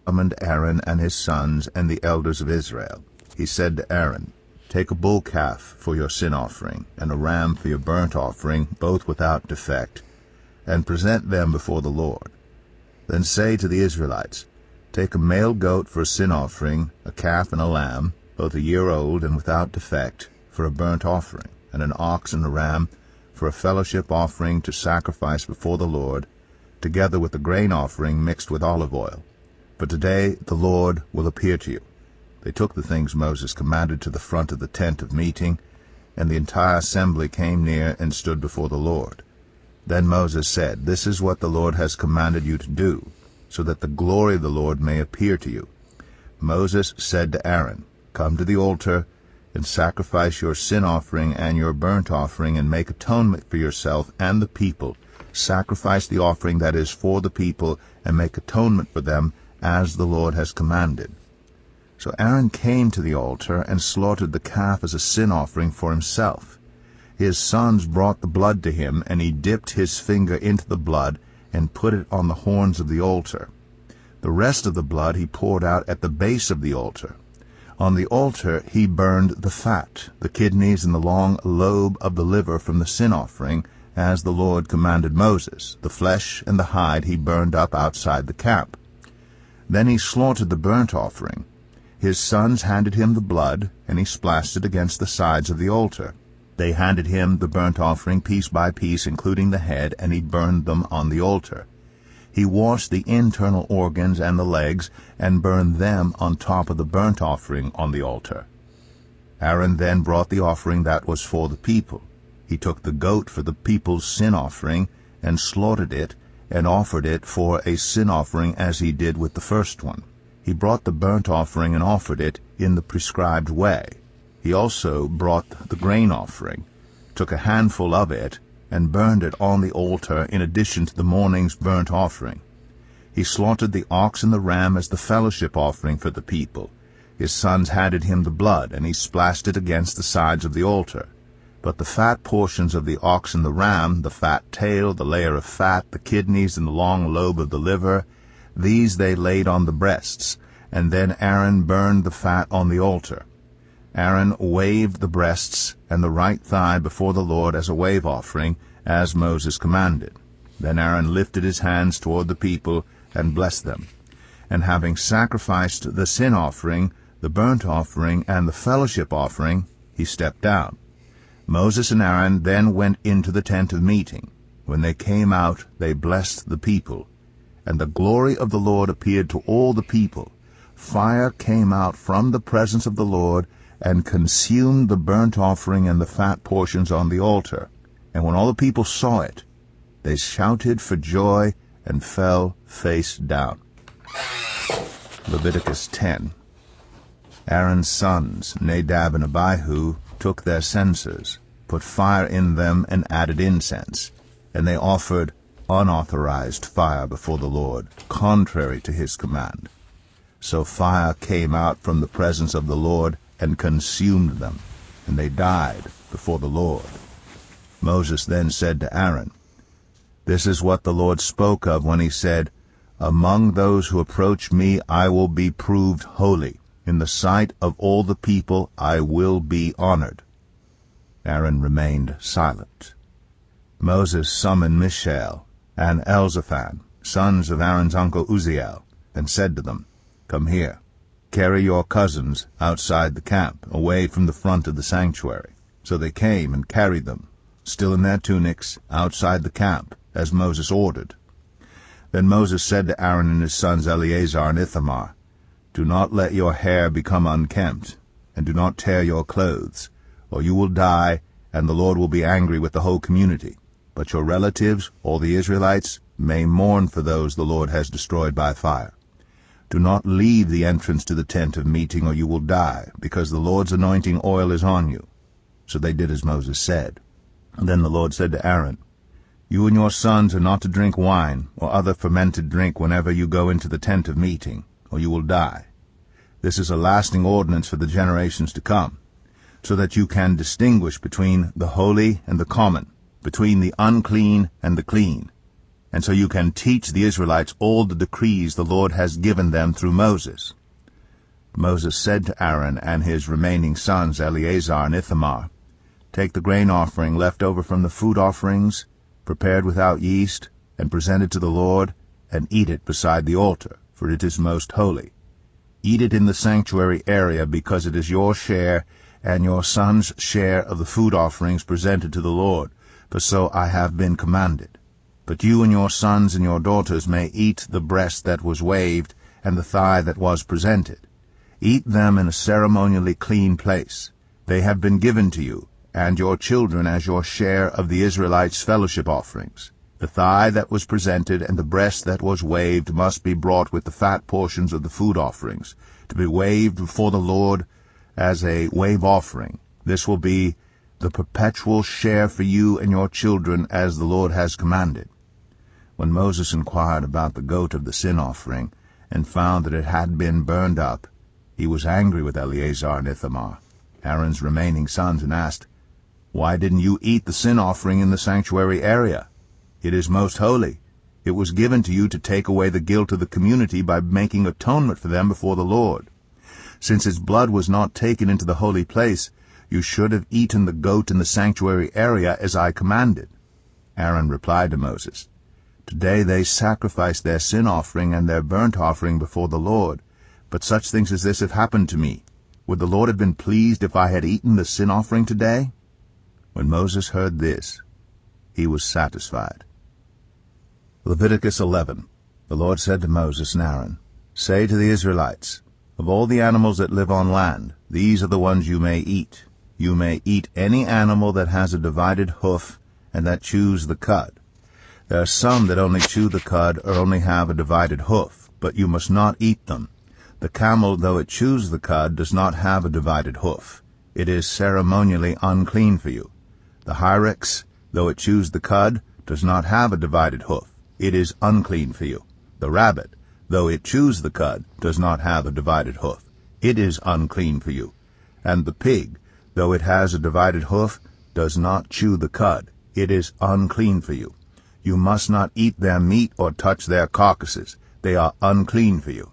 summoned Aaron and his sons and the elders of Israel. He said to Aaron, "Take a bull calf for your sin offering, and a ram for your burnt offering, both without defect, and present them before the Lord. Then say to the Israelites, Take a male goat for a sin offering, a calf and a lamb, both a year old and without defect, for a burnt offering, and an ox and a ram for a fellowship offering to sacrifice before the Lord, together with a grain offering mixed with olive oil. For today the Lord will appear to you." They took the things Moses commanded to the front of the tent of meeting, and the entire assembly came near and stood before the Lord. Then Moses said, "This is what the Lord has commanded you to do, so that the glory of the Lord may appear to you." Moses said to Aaron, "Come to the altar, and sacrifice your sin offering and your burnt offering, and make atonement for yourself and the people. Sacrifice the offering that is for the people, and make atonement for them, as the Lord has commanded." So Aaron came to the altar and slaughtered the calf as a sin offering for himself. His sons brought the blood to him, and he dipped his finger into the blood and put it on the horns of the altar. The rest of the blood he poured out at the base of the altar. On the altar he burned the fat, the kidneys and the long lobe of the liver from the sin offering, as the Lord commanded Moses. The flesh and the hide he burned up outside the camp. Then he slaughtered the burnt offering. His sons handed him the blood, and he splashed it against the sides of the altar. They handed him the burnt offering piece by piece, including the head, and he burned them on the altar. He washed the internal organs and the legs, and burned them on top of the burnt offering on the altar. Aaron then brought the offering that was for the people. He took the goat for the people's sin offering, and slaughtered it, and offered it for a sin offering as he did with the first one. He brought the burnt offering and offered it in the prescribed way. He also brought the grain offering, took a handful of it, and burned it on the altar in addition to the morning's burnt offering. He slaughtered the ox and the ram as the fellowship offering for the people. His sons handed him the blood, and he splashed it against the sides of the altar. But the fat portions of the ox and the ram, the fat tail, the layer of fat, the kidneys, and the long lobe of the liver, these they laid on the breasts, and then Aaron burned the fat on the altar. Aaron waved the breasts and the right thigh before the Lord as a wave offering, as Moses commanded. Then Aaron lifted his hands toward the people and blessed them. And having sacrificed the sin offering, the burnt offering, and the fellowship offering, he stepped down. Moses and Aaron then went into the tent of meeting. When they came out, they blessed the people. And the glory of the Lord appeared to all the people. Fire came out from the presence of the Lord, and consumed the burnt offering and the fat portions on the altar. And when all the people saw it, they shouted for joy and fell face down. Leviticus 10. Aaron's sons, Nadab and Abihu, took their censers, put fire in them, and added incense. And they offered unauthorized fire before the Lord, contrary to his command. So fire came out from the presence of the Lord and consumed them, and they died before the Lord. Moses then said to Aaron, "This is what the Lord spoke of when he said, 'Among those who approach me I will be proved holy. In the sight of all the people I will be honored.'" Aaron remained silent. Moses summoned Mishael and Elzaphan, sons of Aaron's uncle Uzziel, and said to them, "Come here. Carry your cousins outside the camp, away from the front of the sanctuary." So they came and carried them, still in their tunics, outside the camp, as Moses ordered. Then Moses said to Aaron and his sons Eleazar and Ithamar, "Do not let your hair become unkempt, and do not tear your clothes, or you will die, and the Lord will be angry with the whole community. But your relatives, all the Israelites, may mourn for those the Lord has destroyed by fire. Do not leave the entrance to the tent of meeting, or you will die, because the Lord's anointing oil is on you." So they did as Moses said. And then the Lord said to Aaron, "You and your sons are not to drink wine or other fermented drink whenever you go into the tent of meeting, or you will die. This is a lasting ordinance for the generations to come, so that you can distinguish between the holy and the common, between the unclean and the clean. and so you can teach the Israelites all the decrees the Lord has given them through Moses." Moses said to Aaron and his remaining sons, Eleazar and Ithamar, "Take the grain offering left over from the food offerings, prepared without yeast, and presented to the Lord, and eat it beside the altar, for it is most holy. Eat it in the sanctuary area, because it is your share and your sons' share of the food offerings presented to the Lord, for so I have been commanded. But you and your sons and your daughters may eat the breast that was waved and the thigh that was presented. Eat them in a ceremonially clean place. They have been given to you, and your children as your share of the Israelites' fellowship offerings. The thigh that was presented and the breast that was waved must be brought with the fat portions of the food offerings, to be waved before the Lord as a wave offering. This will be the perpetual share for you and your children, as the Lord has commanded." When Moses inquired about the goat of the sin offering, and found that it had been burned up, he was angry with Eleazar and Ithamar, Aaron's remaining sons, and asked, "Why didn't you eat the sin offering in the sanctuary area? It is most holy. It was given to you to take away the guilt of the community by making atonement for them before the Lord. Since its blood was not taken into the holy place, you should have eaten the goat in the sanctuary area as I commanded." Aaron replied to Moses, "Today they sacrificed their sin offering and their burnt offering before the Lord, but such things as this have happened to me. Would the Lord have been pleased if I had eaten the sin offering today?" When Moses heard this, he was satisfied. Leviticus 11. The Lord said to Moses and Aaron, "Say to the Israelites, of all the animals that live on land, these are the ones you may eat. You may eat any animal that has a divided hoof and that chews the cud. There are some that only chew the cud or only have a divided hoof, but you must not eat them. The camel, though it chews the cud, does not have a divided hoof. It is ceremonially unclean for you. The hyrax, though it chews the cud, does not have a divided hoof. It is unclean for you. The rabbit, though it chews the cud, does not have a divided hoof. It is unclean for you. And the pig, though it has a divided hoof, does not chew the cud. It is unclean for you. You must not eat their meat or touch their carcasses. They are unclean for you.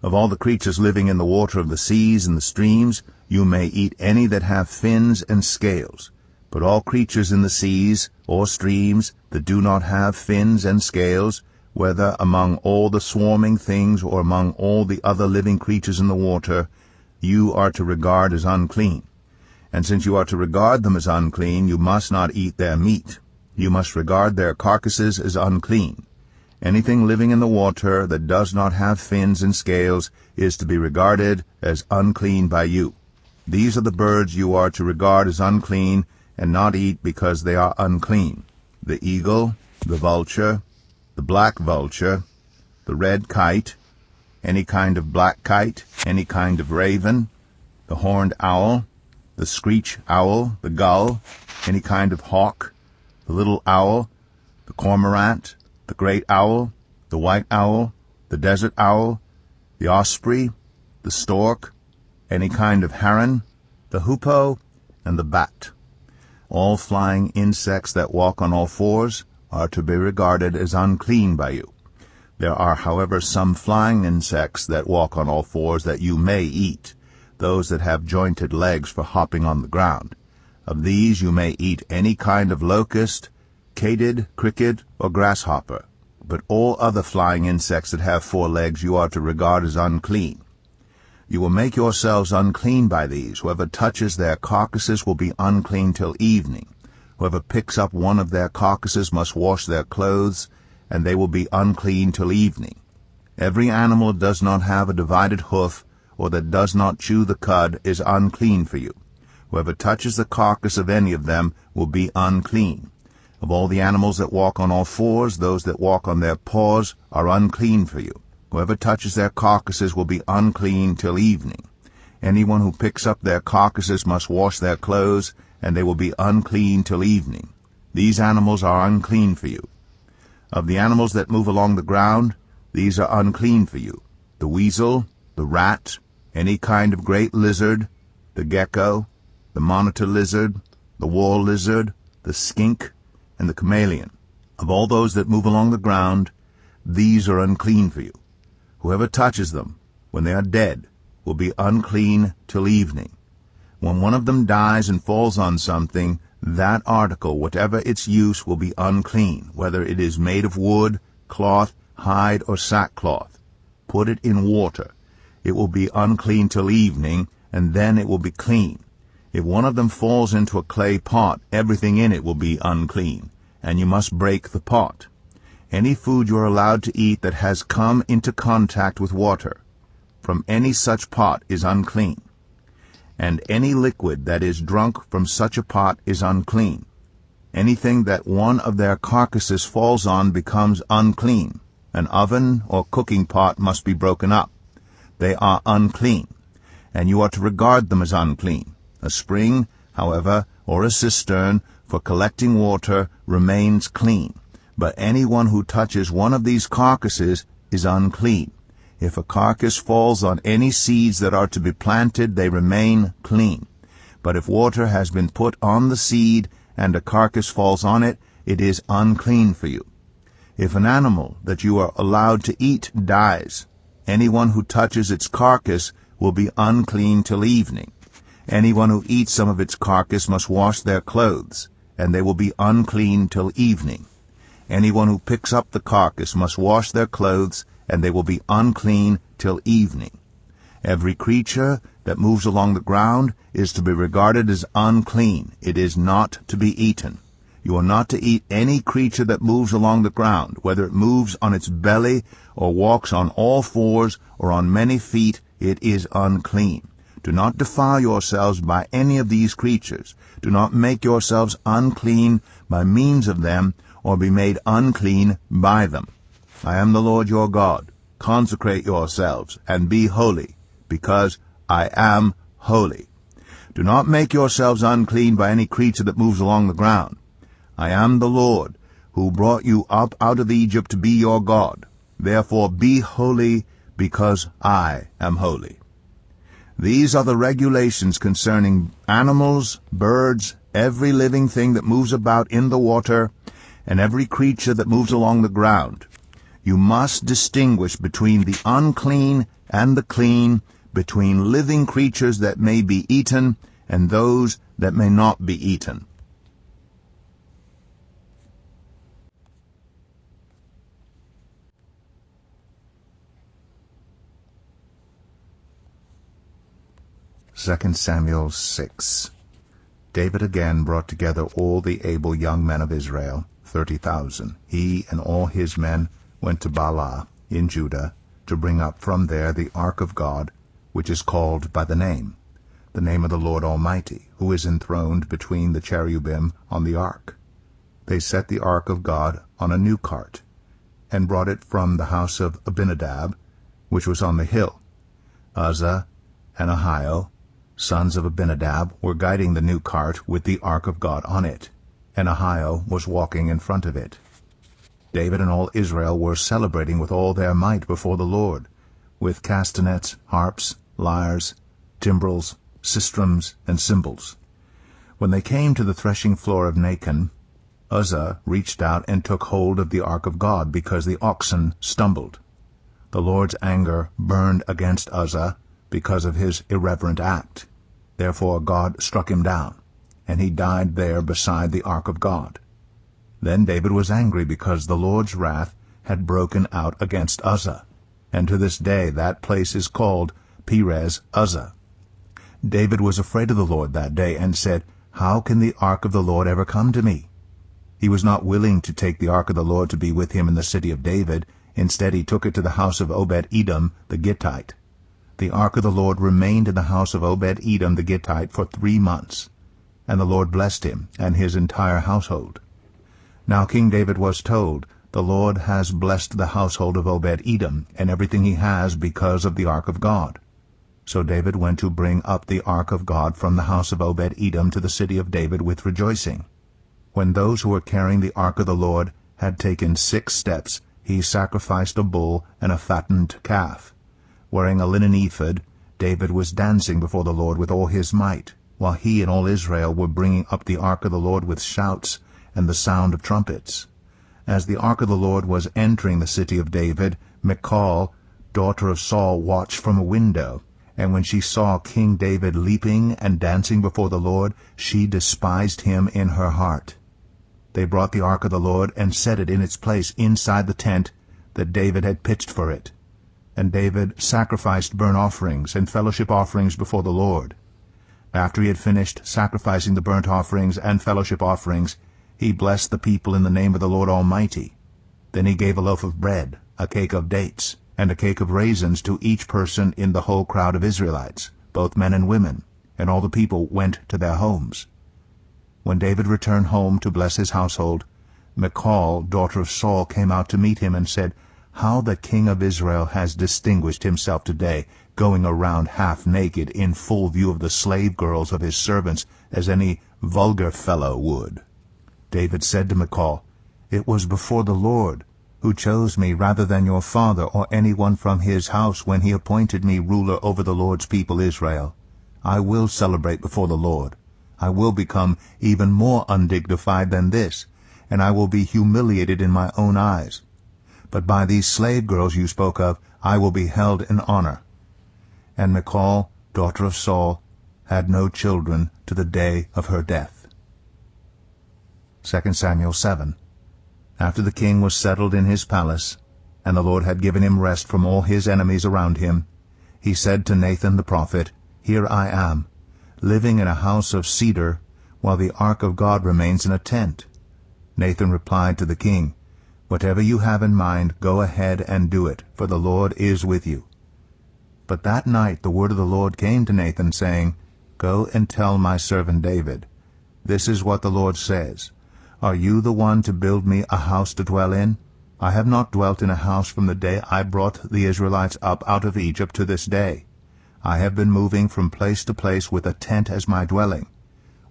Of all the creatures living in the water of the seas and the streams, you may eat any that have fins and scales. But all creatures in the seas or streams that do not have fins and scales, whether among all the swarming things or among all the other living creatures in the water, you are to regard as unclean. And since you are to regard them as unclean, you must not eat their meat. You must regard their carcasses as unclean. Anything living in the water that does not have fins and scales is to be regarded as unclean by you. These are the birds you are to regard as unclean and not eat because they are unclean: the eagle, the vulture, the black vulture, the red kite, any kind of black kite, any kind of raven, the horned owl, the screech owl, the gull, any kind of hawk, the little owl, the cormorant, the great owl, the white owl, the desert owl, the osprey, the stork, any kind of heron, the hoopoe, and the bat. All flying insects that walk on all fours are to be regarded as unclean by you. There are, however, some flying insects that walk on all fours that you may eat, those that have jointed legs for hopping on the ground. Of these you may eat any kind of locust, katyd, cricket, or grasshopper. But all other flying insects that have 4 legs you are to regard as unclean. You will make yourselves unclean by these. Whoever touches their carcasses will be unclean till evening. Whoever picks up one of their carcasses must wash their clothes, and they will be unclean till evening. Every animal that does not have a divided hoof, or that does not chew the cud, is unclean for you. Whoever touches the carcass of any of them will be unclean. Of all the animals that walk on all fours, those that walk on their paws are unclean for you. Whoever touches their carcasses will be unclean till evening. Anyone who picks up their carcasses must wash their clothes, and they will be unclean till evening. These animals are unclean for you. Of the animals that move along the ground, these are unclean for you: the weasel, the rat, any kind of great lizard, the gecko, the monitor lizard, the wall lizard, the skink, and the chameleon. Of all those that move along the ground, these are unclean for you. Whoever touches them, when they are dead, will be unclean till evening. When one of them dies and falls on something, that article, whatever its use, will be unclean, whether it is made of wood, cloth, hide, or sackcloth. Put it in water. It will be unclean till evening, and then it will be clean. If one of them falls into a clay pot, everything in it will be unclean, and you must break the pot. Any food you are allowed to eat that has come into contact with water from any such pot is unclean, and any liquid that is drunk from such a pot is unclean. Anything that one of their carcasses falls on becomes unclean. An oven or cooking pot must be broken up. They are unclean, and you are to regard them as unclean. A spring, however, or a cistern for collecting water remains clean, but anyone who touches one of these carcasses is unclean. If a carcass falls on any seeds that are to be planted, they remain clean. But if water has been put on the seed, and a carcass falls on it, it is unclean for you. If an animal that you are allowed to eat dies, anyone who touches its carcass will be unclean till evening. Anyone who eats some of its carcass must wash their clothes, and they will be unclean till evening. Anyone who picks up the carcass must wash their clothes, and they will be unclean till evening. Every creature that moves along the ground is to be regarded as unclean. It is not to be eaten. You are not to eat any creature that moves along the ground, whether it moves on its belly or walks on all fours or on many feet. It is unclean. Do not defile yourselves by any of these creatures. Do not make yourselves unclean by means of them, or be made unclean by them. I am the Lord your God. Consecrate yourselves, and be holy, because I am holy. Do not make yourselves unclean by any creature that moves along the ground. I am the Lord, who brought you up out of Egypt to be your God. Therefore be holy, because I am holy. These are the regulations concerning animals, birds, every living thing that moves about in the water, and every creature that moves along the ground. You must distinguish between the unclean and the clean, between living creatures that may be eaten and those that may not be eaten. Second Samuel 6. David again brought together all the able young men of Israel, 30,000. He and all his men went to Baalah in Judah to bring up from there the ark of God, which is called by the name of the Lord Almighty, who is enthroned between the cherubim on the ark. They set the ark of God on a new cart, and brought it from the house of Abinadab, which was on the hill. Uzzah and Ahio, sons of Abinadab, were guiding the new cart with the ark of God on it, and Ahio was walking in front of it. David and all Israel were celebrating with all their might before the Lord, with castanets, harps, lyres, timbrels, sistrums, and cymbals. When they came to the threshing floor of Nacon, Uzzah reached out and took hold of the ark of God, because the oxen stumbled. The Lord's anger burned against Uzzah because of his irreverent act. Therefore God struck him down, and he died there beside the ark of God. Then David was angry because the Lord's wrath had broken out against Uzzah, and to this day that place is called Perez Uzzah. David was afraid of the Lord that day, and said, "How can the ark of the Lord ever come to me?" He was not willing to take the ark of the Lord to be with him in the city of David. Instead he took it to the house of Obed-Edom the Gittite. The ark of the Lord remained in the house of Obed-Edom the Gittite for 3 months, and the Lord blessed him and his entire household. Now King David was told, "The Lord has blessed the household of Obed-Edom and everything he has because of the ark of God." So David went to bring up the ark of God from the house of Obed-Edom to the city of David with rejoicing. When those who were carrying the ark of the Lord had taken 6 steps, he sacrificed a bull and a fattened calf. Wearing a linen ephod, David was dancing before the Lord with all his might, while he and all Israel were bringing up the ark of the Lord with shouts and the sound of trumpets. As the ark of the Lord was entering the city of David, Michal, daughter of Saul, watched from a window. And when she saw King David leaping and dancing before the Lord, she despised him in her heart. They brought the ark of the Lord and set it in its place inside the tent that David had pitched for it. And David sacrificed burnt offerings and fellowship offerings before the Lord. After he had finished sacrificing the burnt offerings and fellowship offerings, he blessed the people in the name of the Lord Almighty. Then he gave a loaf of bread, a cake of dates, and a cake of raisins to each person in the whole crowd of Israelites, both men and women, and all the people went to their homes. When David returned home to bless his household, Michal, daughter of Saul, came out to meet him and said, "How the king of Israel has distinguished himself today, going around half naked in full view of the slave girls of his servants, as any vulgar fellow would." David said to Michal, "It was before the Lord, who chose me rather than your father or anyone from his house when he appointed me ruler over the Lord's people Israel. I will celebrate before the Lord. I will become even more undignified than this, and I will be humiliated in my own eyes. But by these slave girls you spoke of, I will be held in honor." And Michal, daughter of Saul, had no children to the day of her death. 2 Samuel 7. After the king was settled in his palace, and the Lord had given him rest from all his enemies around him, he said to Nathan the prophet, "Here I am, living in a house of cedar, while the ark of God remains in a tent." Nathan replied to the king, "Whatever you have in mind, go ahead and do it, for the Lord is with you." But that night the word of the Lord came to Nathan, saying, "Go and tell my servant David, this is what the Lord says, Are you the one to build me a house to dwell in? I have not dwelt in a house from the day I brought the Israelites up out of Egypt to this day. I have been moving from place to place with a tent as my dwelling.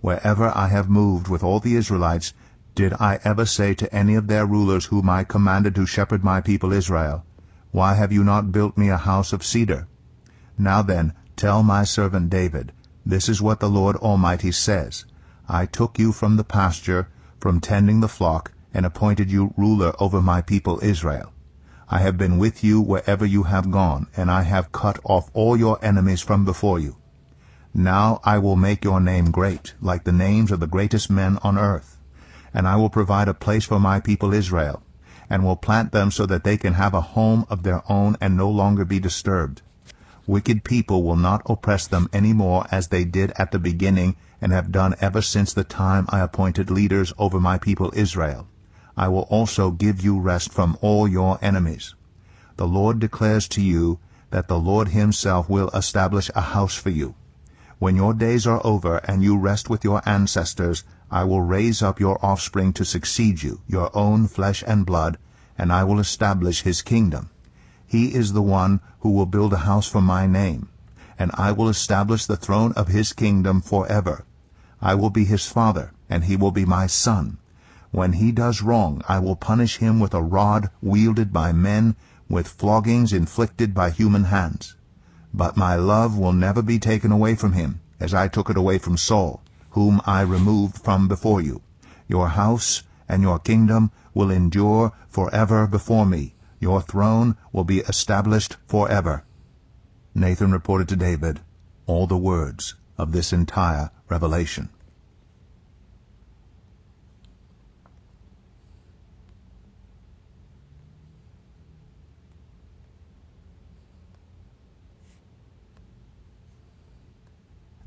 Wherever I have moved with all the Israelites, did I ever say to any of their rulers whom I commanded to shepherd my people Israel, Why have you not built me a house of cedar? Now then, tell my servant David, this is what the Lord Almighty says, I took you from the pasture, from tending the flock, and appointed you ruler over my people Israel. I have been with you wherever you have gone, and I have cut off all your enemies from before you. Now I will make your name great, like the names of the greatest men on earth. And I will provide a place for my people Israel, and will plant them so that they can have a home of their own and no longer be disturbed. Wicked people will not oppress them any more as they did at the beginning and have done ever since the time I appointed leaders over my people Israel. I will also give you rest from all your enemies. The Lord declares to you that the Lord himself will establish a house for you. When your days are over and you rest with your ancestors, I will raise up your offspring to succeed you, your own flesh and blood, and I will establish his kingdom. He is the one who will build a house for my name, and I will establish the throne of his kingdom forever. I will be his father, and he will be my son. When he does wrong, I will punish him with a rod wielded by men, with floggings inflicted by human hands. But my love will never be taken away from him, as I took it away from Saul, whom I removed from before you. Your house and your kingdom will endure forever before me. Your throne will be established forever." Nathan reported to David all the words of this entire revelation.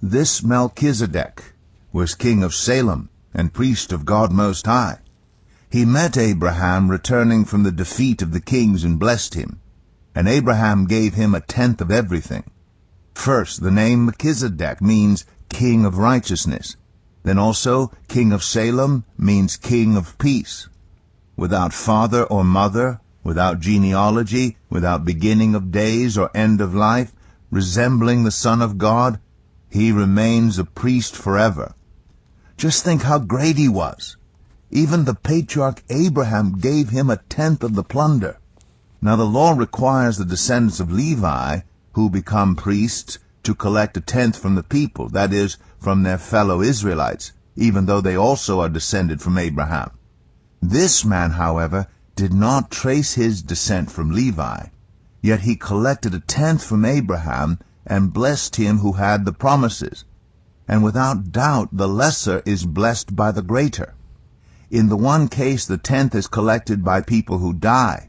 This Melchizedek was king of Salem and priest of God Most High. He met Abraham returning from the defeat of the kings and blessed him, and Abraham gave him a tenth of everything. First, the name Melchizedek means king of righteousness. Then also, king of Salem means king of peace. Without father or mother, without genealogy, without beginning of days or end of life, resembling the Son of God, he remains a priest forever. Just think how great he was. Even the patriarch Abraham gave him a tenth of the plunder. Now the law requires the descendants of Levi, who become priests, to collect a tenth from the people, that is, from their fellow Israelites, even though they also are descended from Abraham. This man, however, did not trace his descent from Levi, yet he collected a tenth from Abraham and blessed him who had the promises. And without doubt the lesser is blessed by the greater. In the one case the tenth is collected by people who die,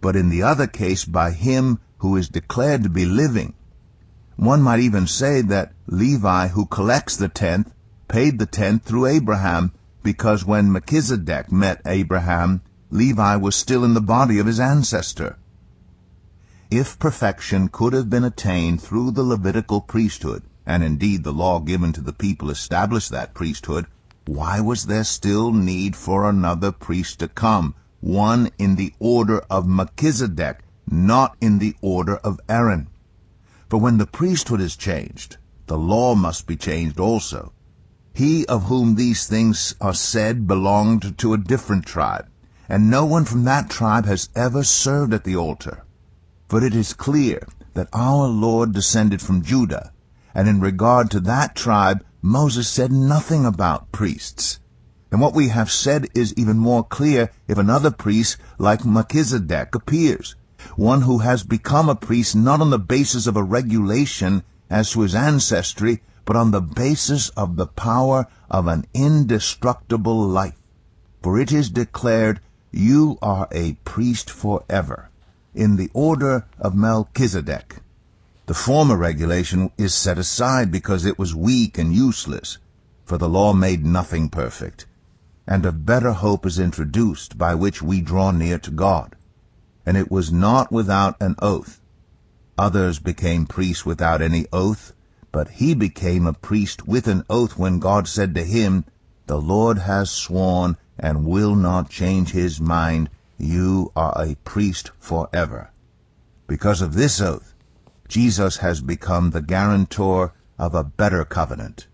but in the other case by him who is declared to be living. One might even say that Levi, who collects the tenth, paid the tenth through Abraham, because when Melchizedek met Abraham, Levi was still in the body of his ancestor. If perfection could have been attained through the Levitical priesthood, and indeed the law given to the people established that priesthood, why was there still need for another priest to come, one in the order of Melchizedek, not in the order of Aaron? For when the priesthood is changed, the law must be changed also. He of whom these things are said belonged to a different tribe, and no one from that tribe has ever served at the altar. For it is clear that our Lord descended from Judah, and in regard to that tribe Moses said nothing about priests. And what we have said is even more clear if another priest like Melchizedek appears, one who has become a priest not on the basis of a regulation as to his ancestry, but on the basis of the power of an indestructible life. For it is declared, "You are a priest forever," in the order of Melchizedek. The former regulation is set aside because it was weak and useless, for the law made nothing perfect, and a better hope is introduced by which we draw near to God. And it was not without an oath. Others became priests without any oath, but he became a priest with an oath when God said to him, "The Lord has sworn and will not change his mind. You are a priest forever." Because of this oath, Jesus has become the guarantor of a better covenant.